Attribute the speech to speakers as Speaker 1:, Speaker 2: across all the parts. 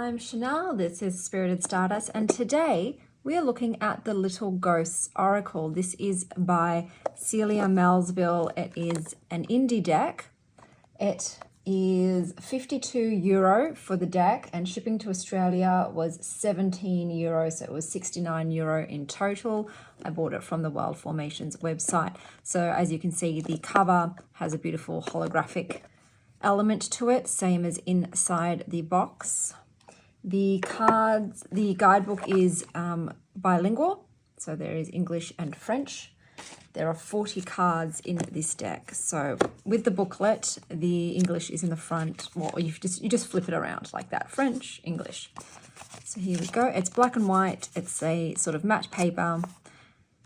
Speaker 1: I'm Chanel, this is Spirited Stardust, and today we are looking at the Little Ghosts Oracle. This is by Celia Melesville. It is an indie deck. It is €52 for the deck, and shipping to Australia was €17, so it was €69 in total. I bought it from the Wild Formations website. So as you can see, the cover has a beautiful holographic element to it, same as inside the box. The cards, the guidebook is bilingual, so there is English and French. There are 40 cards in this deck. So with the booklet, the English is in the front. Well, you just flip it around like that, French, English. So here we go. It's black and white. It's a sort of matte paper.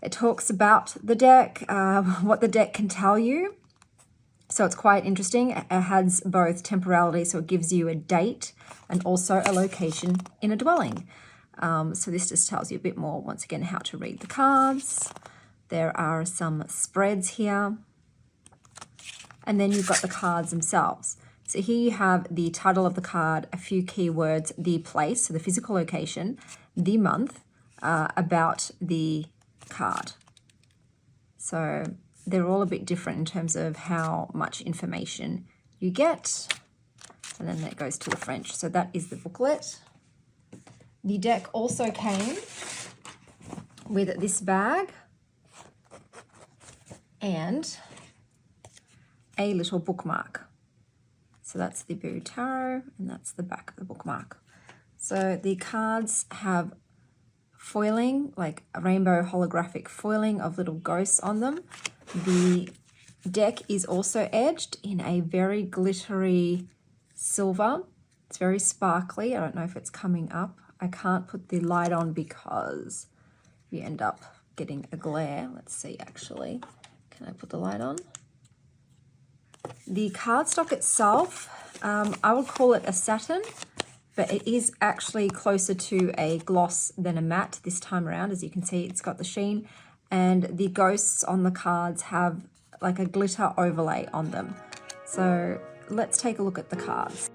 Speaker 1: It talks about the deck, what the deck can tell you. So it's quite interesting. It has both temporality, so it gives you a date and also a location in a dwelling. So this just tells you a bit more, once again, how to read the cards. There are some spreads here. And then you've got the cards themselves. So here you have the title of the card, a few keywords, the place, so the physical location, the month, about the card. So they're all a bit different in terms of how much information you get. And then that goes to the French. So that is the booklet. The deck also came with this bag and a little bookmark. So that's the Boo Tarot, and that's the back of the bookmark. So the cards have foiling, like a rainbow holographic foiling of little ghosts on them. The deck is also edged in a very glittery silver. It's very sparkly. I don't know if it's coming up. I can't put the light on because you end up getting a glare. Let's see, actually. Can I put the light on? The cardstock itself, I would call it a satin, but it is actually closer to a gloss than a matte this time around. As you can see, it's got the sheen, and the ghosts on the cards have like a glitter overlay on them. So let's take a look at the cards.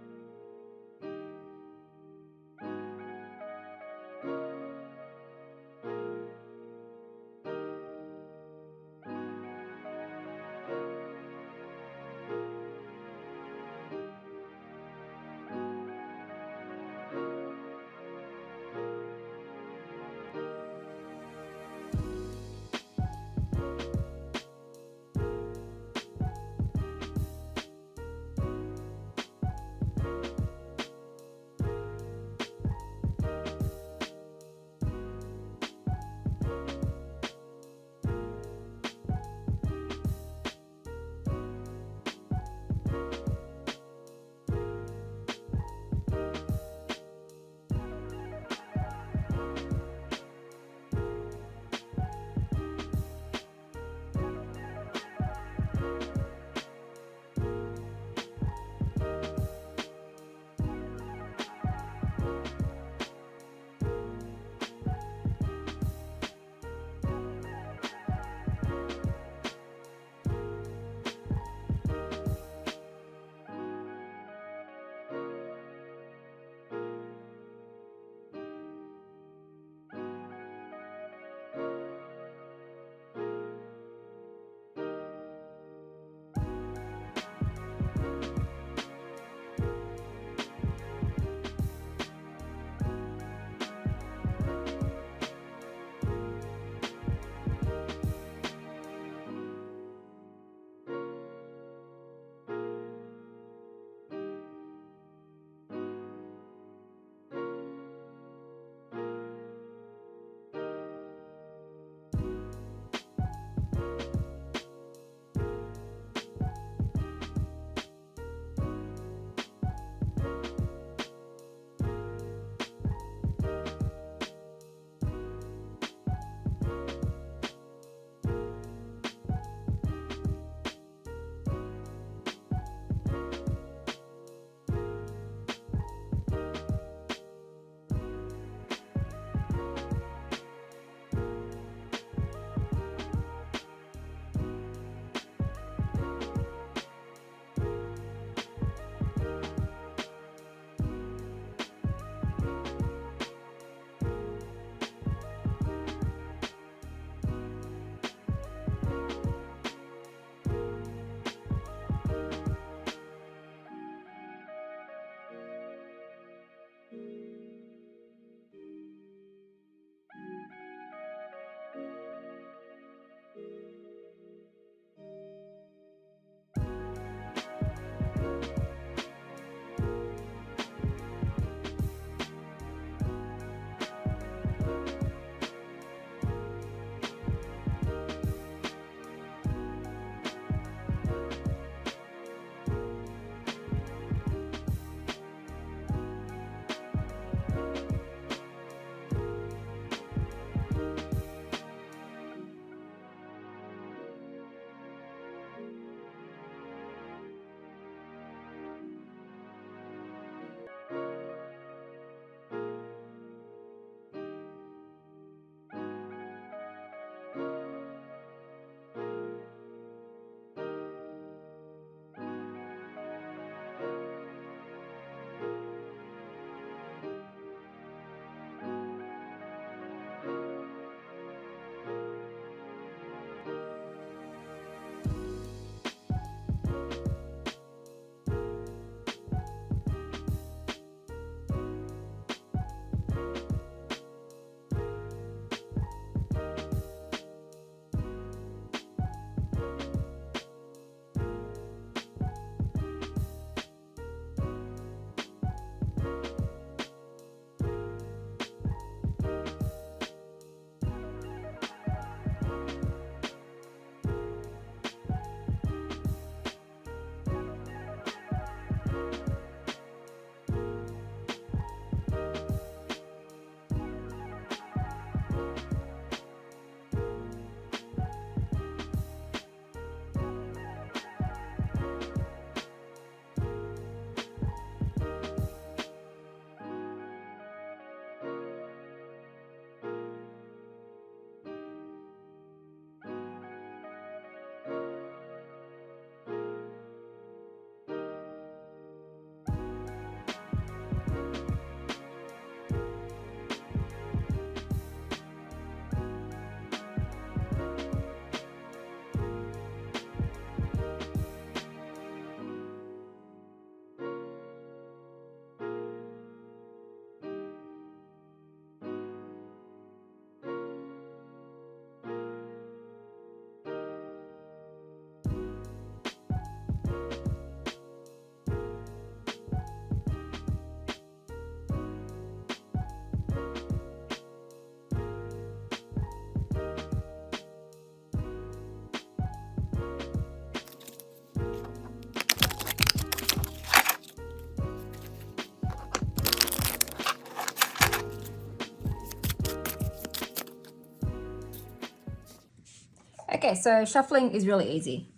Speaker 1: Okay, so shuffling is really easy.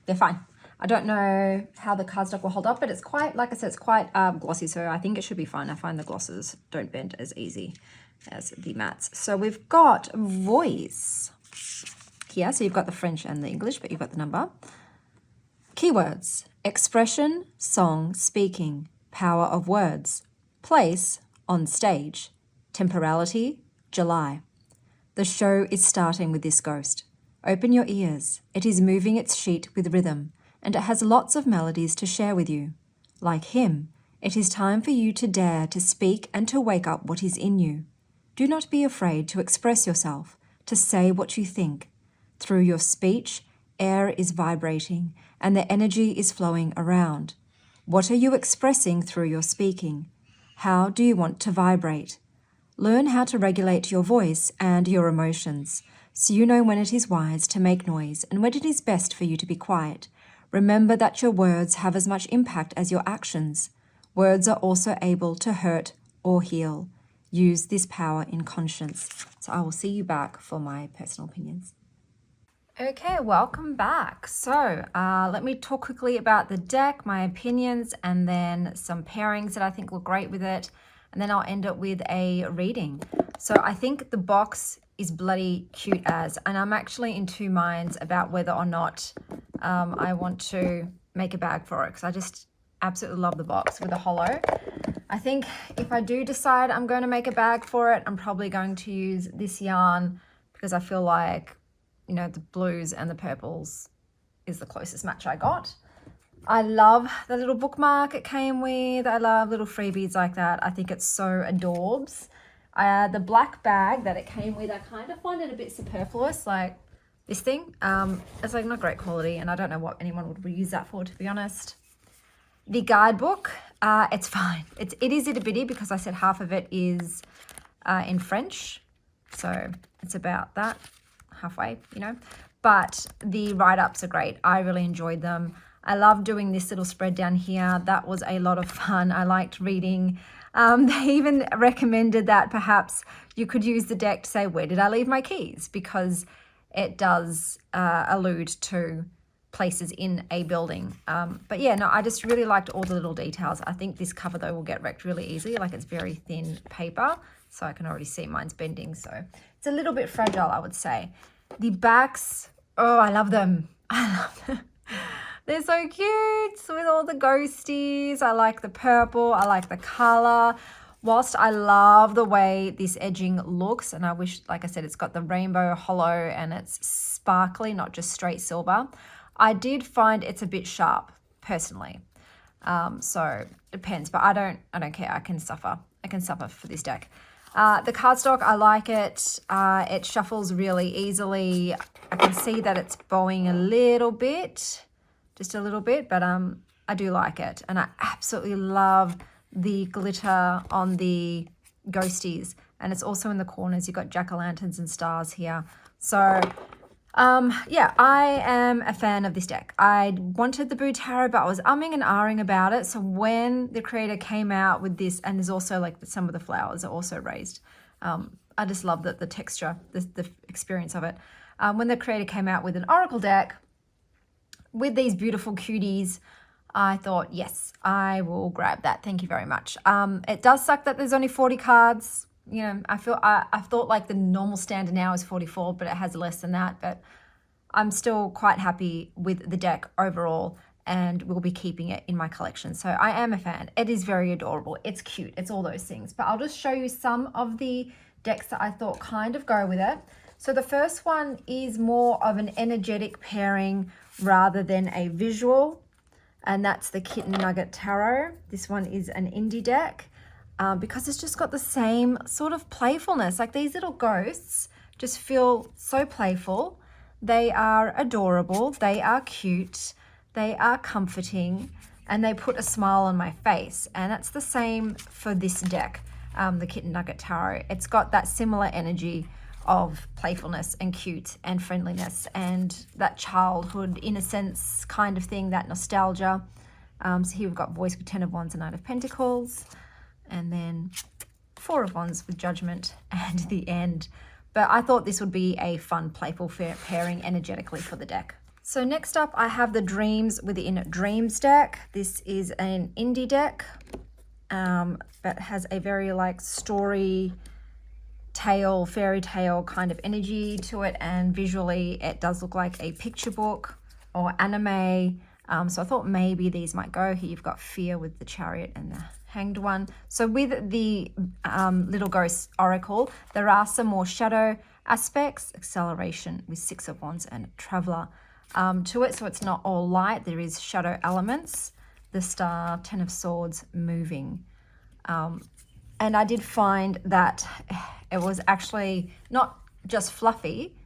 Speaker 1: They're fine. I don't know how the cardstock will hold up, but it's quite, like I said, it's quite glossy, so I think it should be fine. I find the glosses don't bend as easy as the mattes. So we've got voice here. So you've got the French and the English, but you've got the number. Keywords: expression, song, speaking, power of words, place, on stage, temporality, July. The show is starting with this ghost. Open your ears. It is moving its sheet with rhythm, and it has lots of melodies to share with you. Like him, it is time for you to dare to speak and to wake up what is in you. Do not be afraid to express yourself, to say what you think. Through your speech, air is vibrating, and the energy is flowing around. What are you expressing through your speaking? How do you want to vibrate? Learn how to regulate your voice and your emotions, so you know when it is wise to make noise and when it is best for you to be quiet. Remember that your words have as much impact as your actions. Words are also able to hurt or heal. Use this power in conscience. So I will see you back for my personal opinions. Okay, welcome back. So let me talk quickly about the deck, my opinions, and then some pairings that I think look great with it. And then I'll end it with a reading. So I think the box is bloody cute as, and I'm actually in two minds about whether or not I want to make a bag for it, because I just absolutely love the box with a hollow. I think if I do decide I'm going to make a bag for it, I'm probably going to use this yarn because I feel like, you know, the blues and the purples is the closest match I got. I love the little bookmark it came with. I love little freebies like that. I think it's so adorbs. The black bag that it came with, I kind of find it a bit superfluous, like this thing. It's like not great quality, and I don't know what anyone would use that for, to be honest. The guidebook, it's fine. It is itty bitty because I said half of it is in French. So it's about that, halfway, you know. But the write-ups are great. I really enjoyed them. I love doing this little spread down here. That was a lot of fun. I liked reading. They even recommended that perhaps you could use the deck to say, where did I leave my keys? Because it does allude to places in a building. But yeah, no, I just really liked all the little details. I think this cover, though, will get wrecked really easily. Like, it's very thin paper, so I can already see mine's bending. So it's a little bit fragile, I would say. The backs, oh, I love them. I love them. They're so cute with all the ghosties. I like the purple. I like the color. Whilst I love the way this edging looks, and I wish, like I said, it's got the rainbow hollow and it's sparkly, not just straight silver. I did find it's a bit sharp, personally. So it depends, but I don't care. I can suffer for this deck. The cardstock, I like it. It shuffles really easily. I can see that it's bowing a little bit, just a little bit, but I do like it. And I absolutely love the glitter on the ghosties. And it's also in the corners. You've got jack-o'-lanterns and stars here. So, yeah, I am a fan of this deck. I wanted the Boo Tarot, but I was umming and ahhing about it. So when the creator came out with this, and there's also like some of the flowers are also raised. I just love the texture, the experience of it. When the creator came out with an oracle deck with these beautiful cuties, I thought, yes, I will grab that. Thank you very much. It does suck that there's only 40 cards. You know, I thought like the normal standard now is 44, but it has less than that. But I'm still quite happy with the deck overall, and will be keeping it in my collection. So I am a fan. It is very adorable. It's cute. It's all those things. But I'll just show you some of the decks that I thought kind of go with it. So the first one is more of an energetic pairing rather than a visual, and that's the Kitten Nugget Tarot. This one is an indie deck because it's just got the same sort of playfulness. Like, these little ghosts just feel so playful. They are adorable. They are cute. They are comforting, and they put a smile on my face. And that's the same for this deck, the Kitten Nugget Tarot. It's got that similar energy of playfulness and cute and friendliness and that childhood innocence kind of thing, that nostalgia. So here we've got Voice with 10 of Wands and 9 of Pentacles, and then 4 of Wands with Judgment and the End. But I thought this would be a fun, playful pairing energetically for the deck. So next up, I have the Dreams Within Dreams deck. This is an indie deck, but has a very like story tale, fairy tale kind of energy to it, and visually it does look like a picture book or anime. So I thought maybe these might go. Here you've got Fear with the Chariot and the Hanged One. So with the Little Ghost Oracle, there are some more shadow aspects, acceleration with Six of Wands and Traveler to it. So it's not all light. There is shadow elements, the Star, Ten of Swords moving. And I did find that it was actually not just fluffy,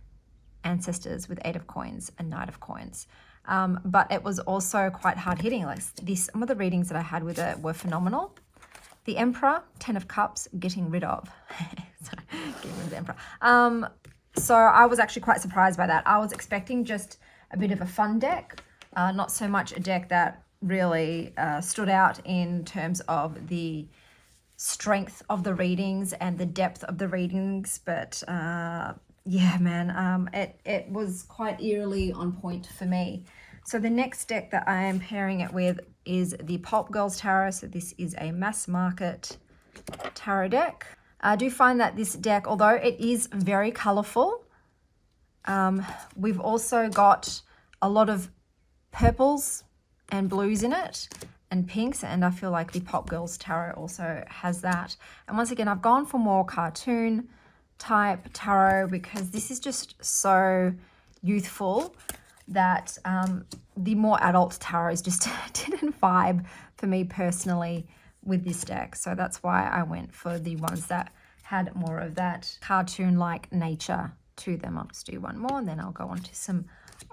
Speaker 1: Ancestors with Eight of Coins and Knight of Coins. But it was also quite hard hitting. Like some of the readings that I had with it were phenomenal. The Emperor, 10 of Cups, getting rid of. Sorry, getting rid of the Emperor. So I was actually quite surprised by that. I was expecting just a bit of a fun deck, not so much a deck that really stood out in terms of the strength of the readings and the depth of the readings, but yeah, man, it was quite eerily on point for me. So the next deck that I am pairing it with is the Pulp Girls Tarot. So this is a mass market tarot deck. I do find that this deck, although it is very colorful, we've also got a lot of purples and blues in it and pinks, and I feel like the Pop Girls Tarot also has that. And once again, I've gone for more cartoon type tarot because this is just so youthful that the more adult tarots just didn't vibe for me personally with this deck. So that's why I went for the ones that had more of that cartoon-like nature to them. I'll just do one more and then I'll go on to some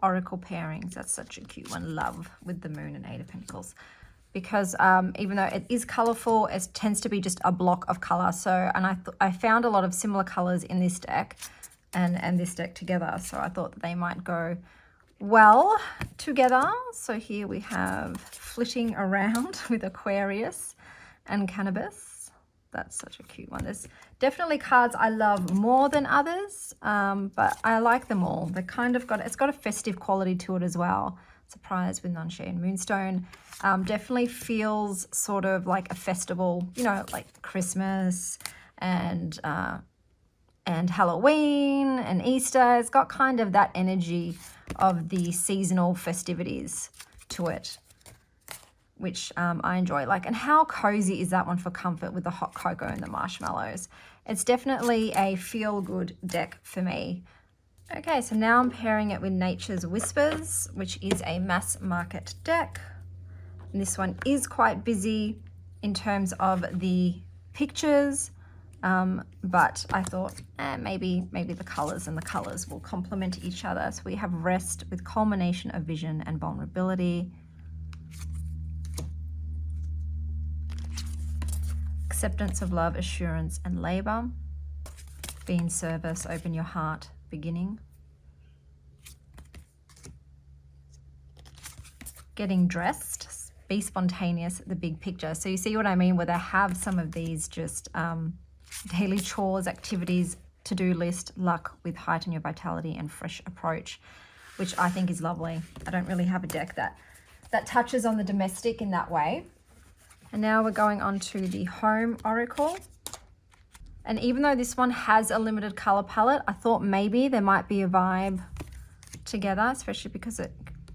Speaker 1: oracle pairings. That's such a cute one. Love with the Moon and Eight of Pentacles. Because even though it is colorful, it tends to be just a block of color. So, and I found a lot of similar colors in this deck and this deck together. So I thought that they might go well together. So here we have Flitting Around with Aquarius and Cannabis. That's such a cute one. There's definitely cards I love more than others, but I like them all. They kind of it's got a festive quality to it as well. Surprise with Nunshade and Moonstone. Definitely feels sort of like a festival, you know, like Christmas and Halloween and Easter. It's got kind of that energy of the seasonal festivities to it, which I enjoy. Like, and how cozy is that one for comfort with the hot cocoa and the marshmallows? It's definitely a feel-good deck for me. Okay, so now I'm pairing it with Nature's Whispers, which is a mass market deck. And this one is quite busy in terms of the pictures, but I thought maybe the colors and the colors will complement each other. So we have Rest with Culmination of Vision and Vulnerability. Acceptance of Love, Assurance and Labor. Be in Service, Open Your Heart, Beginning. Getting Dressed, Be Spontaneous, The Big Picture. So you see what I mean, where they have some of these just daily chores, activities, to-do list, luck with Heighten Your Vitality and Fresh Approach, which I think is lovely. I don't really have a deck that touches on the domestic in that way. And now we're going on to the Home Oracle. And even though this one has a limited color palette, I thought maybe there might be a vibe together, especially because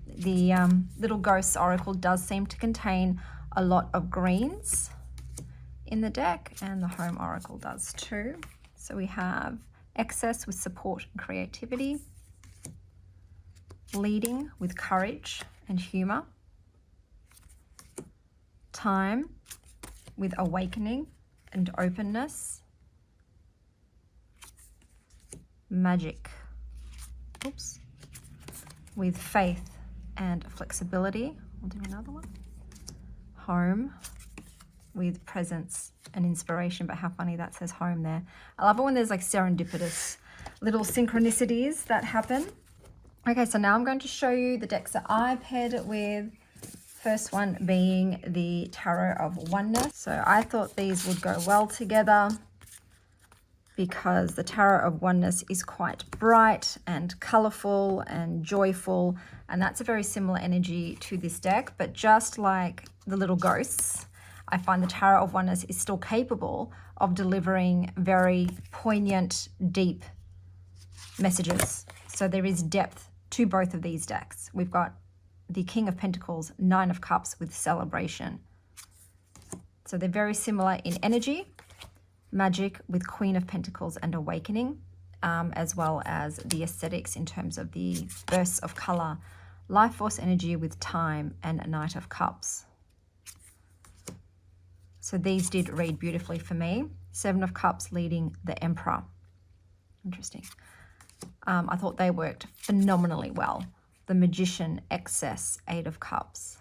Speaker 1: the Little Ghosts Oracle does seem to contain a lot of greens in the deck, and the Home Oracle does too. So we have Excess with Support and Creativity, Leading with Courage and Humor, Time with Awakening and Openness, Magic, with Faith and Flexibility. We'll do another one. Home with Presence and Inspiration, but how funny that says home there. I love it when there's like serendipitous little synchronicities that happen. Okay, so now I'm going to show you the decks that I paired it with. First one being the Tarot of Oneness. So I thought these would go well together because the Tarot of Oneness is quite bright and colorful and joyful, and that's a very similar energy to this deck. But just like the little ghosts, I find the Tarot of Oneness is still capable of delivering very poignant, deep messages. So there is depth to both of these decks. We've got the King of Pentacles, Nine of Cups with Celebration. So they're very similar in energy. Magic with Queen of Pentacles and Awakening, as well as the aesthetics in terms of the bursts of color. Life Force energy with Time and Knight of Cups. So these did read beautifully for me. Seven of Cups leading the Emperor. Interesting. I thought they worked phenomenally well. The Magician, Excess, Eight of Cups.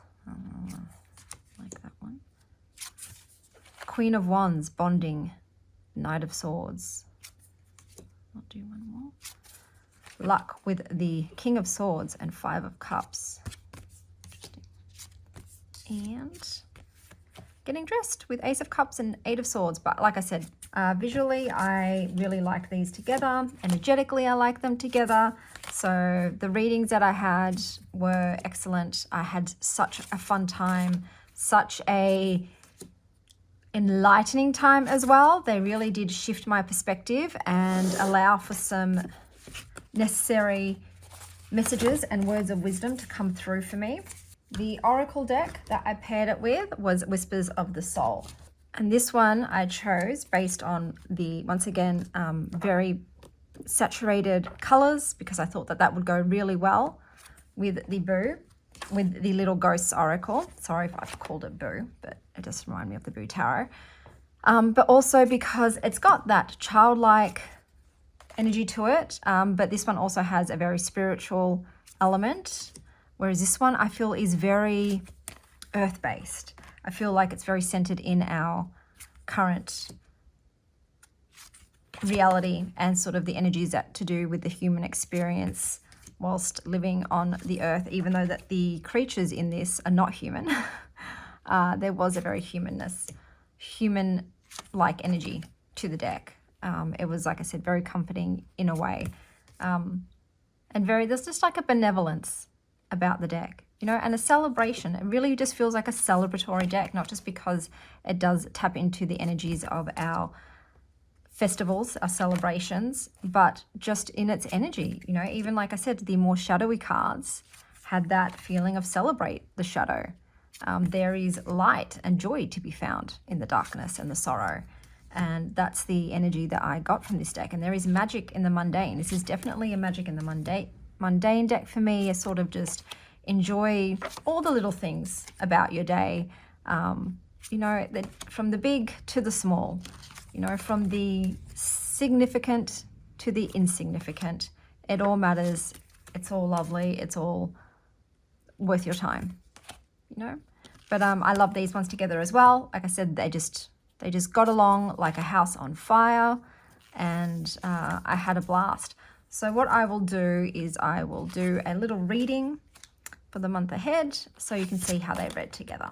Speaker 1: Like that one. Queen of Wands, Bonding, Knight of Swords. I'll do one more. Luck with the King of Swords and Five of Cups. Interesting. And Getting Dressed with Ace of Cups and Eight of Swords. But like I said, visually, I really like these together. Energetically, I like them together. So the readings that I had were excellent. I had such a fun time, such a enlightening time as well. They really did shift my perspective and allow for some necessary messages and words of wisdom to come through for me. The Oracle deck that I paired it with was Whispers of the Soul. And this one I chose based on the, once again, very saturated colors, because I thought that that would go really well with the Boo, with the Little Ghosts Oracle. Sorry if I've called it Boo, but it just reminded me of the Boo Tarot. But also because it's got that childlike energy to it, but this one also has a very spiritual element, whereas this one I feel is very earth-based. I feel like it's very centered in our current reality and sort of the energies that to do with the human experience whilst living on the earth, even though that the creatures in this are not human. There was a very human-like energy to the deck. It was, like I said, very comforting in a way. And there's just like a benevolence about the deck, you know, and a celebration. It really just feels like a celebratory deck, not just because it does tap into the energies of our festivals, our celebrations, but just in its energy, you know, even like I said, the more shadowy cards had that feeling of celebrate the shadow. There is light and joy to be found in the darkness and the sorrow. And that's the energy that I got from this deck. And there is magic in the mundane. This is definitely a magic in the mundane deck for me. A sort of just enjoy all the little things about your day. You know, from the big to the small, you know, from the significant to the insignificant. It all matters. It's all lovely. It's all worth your time, you know. But I love these ones together as well. Like I said, they just got along like a house on fire, and I had a blast. So what I will do is I will do a little reading for the month ahead so you can see how they read together.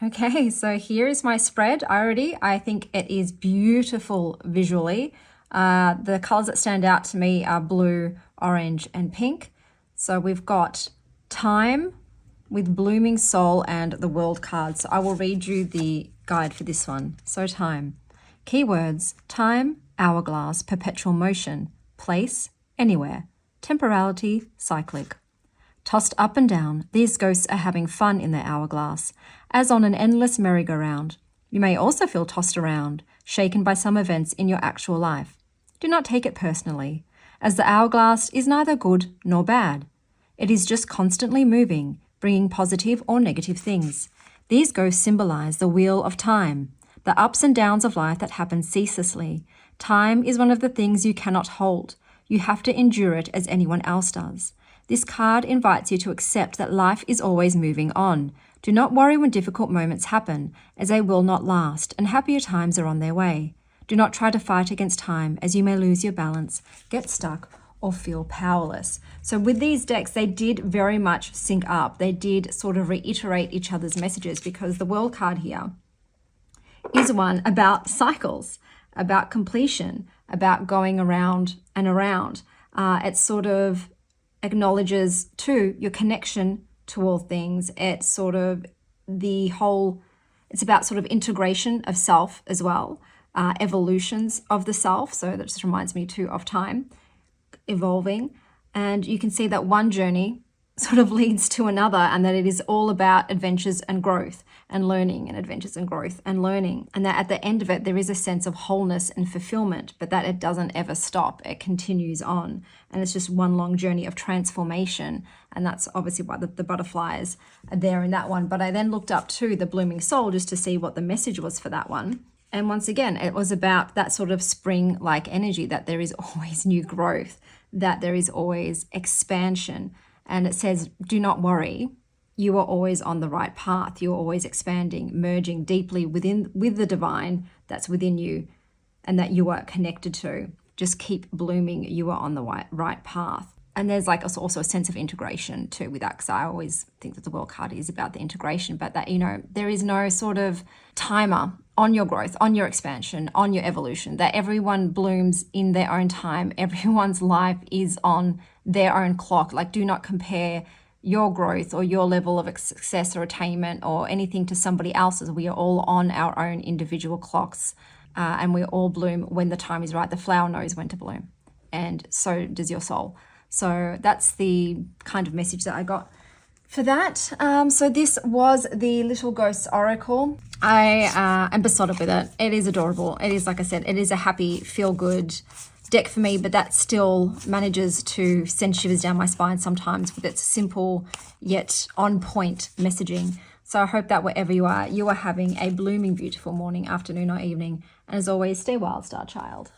Speaker 1: Okay, so here is my spread. I think it is beautiful visually. The colors that stand out to me are blue, orange, and pink. So we've got Time with Blooming Soul and the World card. So I will read you the guide for this one. So Time. Keywords: time, hourglass, perpetual motion, place, anywhere, temporality, cyclic. Tossed up and down, these ghosts are having fun in their hourglass, as on an endless merry-go-round. You may also feel tossed around, shaken by some events in your actual life. Do not take it personally, as the hourglass is neither good nor bad. It is just constantly moving, bringing positive or negative things. These ghosts symbolize the wheel of time, the ups and downs of life that happen ceaselessly. Time is one of the things you cannot hold. You have to endure it as anyone else does. This card invites you to accept that life is always moving on. Do not worry when difficult moments happen, as they will not last, and happier times are on their way. Do not try to fight against time, as you may lose your balance, get stuck, or feel powerless. So with these decks, they did very much sync up. They did sort of reiterate each other's messages, because the World card here is one about cycles, about completion, about going around and around. It sort of acknowledges too your connection to all things. It's sort of it's about sort of integration of self as well, evolutions of the self. So that just reminds me too of time evolving. And you can see that one journey sort of leads to another, and that it is all about adventures and growth and learning, and adventures and growth and learning. And that at the end of it, there is a sense of wholeness and fulfillment, but that it doesn't ever stop. It continues on. And it's just one long journey of transformation. And that's obviously why the butterflies are there in that one. But I then looked up to the blooming soul just to see what the message was for that one. And once again, it was about that sort of spring-like energy, that there is always new growth, that there is always expansion. And it says, do not worry, you are always on the right path. You're always expanding, merging deeply with the divine that's within you and that you are connected to. Just keep blooming. You are on the right path. And there's like also a sense of integration too with that, because I always think that the World card is about the integration, but that, there is no sort of timer on your growth, on your expansion, on your evolution, that everyone blooms in their own time. Everyone's life is on their own clock. Like, do not compare your growth or your level of success or attainment or anything to somebody else's. We are all on our own individual clocks, and we all bloom when the time is right. The flower knows when to bloom, and so does your soul. So that's the kind of message that I got for that. So this was the Little Ghosts Oracle. I am besotted with it. It is adorable. It is, like I said, it is a happy, feel-good deck for me, but that still manages to send shivers down my spine sometimes with its simple yet on-point messaging. So I hope that wherever you are having a blooming, beautiful morning, afternoon, or evening. And as always, stay wild, Star Child.